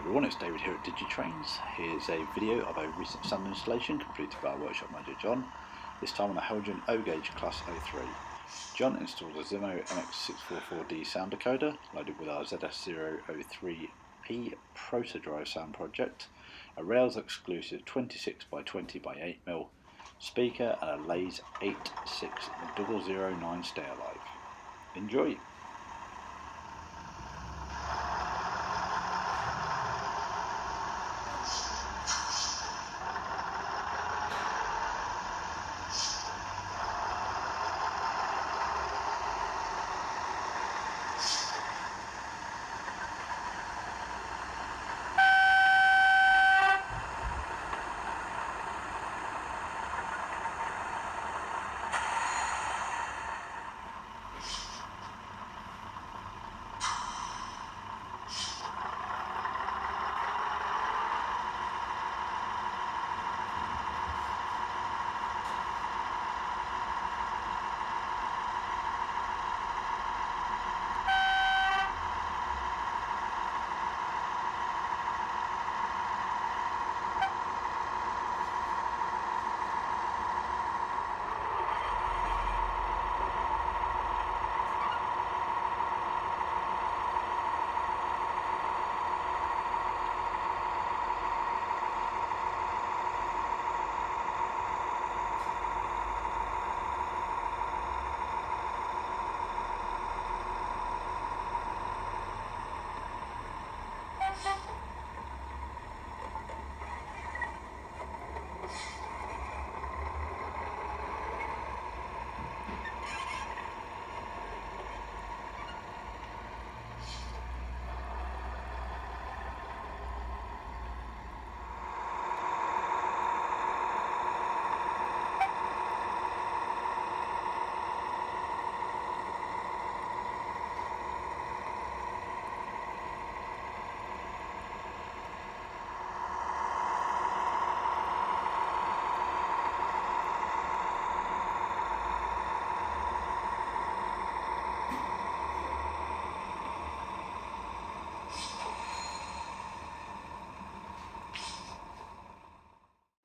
everyone, it's David here at Digitrains. Here's a video of a recent sound installation completed by our workshop manager John, this time on the Heljan O gauge class 03. John installed a Zimo MX 644D sound decoder loaded with our ZS003P protodrive sound project, a Rails exclusive 26x20x8mm speaker and a Lais 86009 stay alive. Enjoy!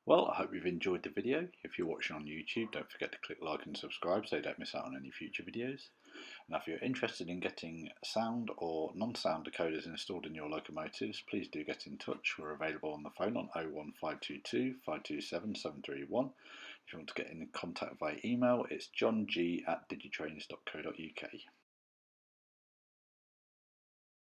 Well, I hope you've enjoyed the video. If you're watching on YouTube, don't forget to click like and subscribe so you don't miss out on any future videos. Now, if you're interested in getting sound or non-sound decoders installed in your locomotives, please do get in touch. We're available on the phone on 01522 527 731. If you want to get in contact via email, it's johng@digitrains.co.uk.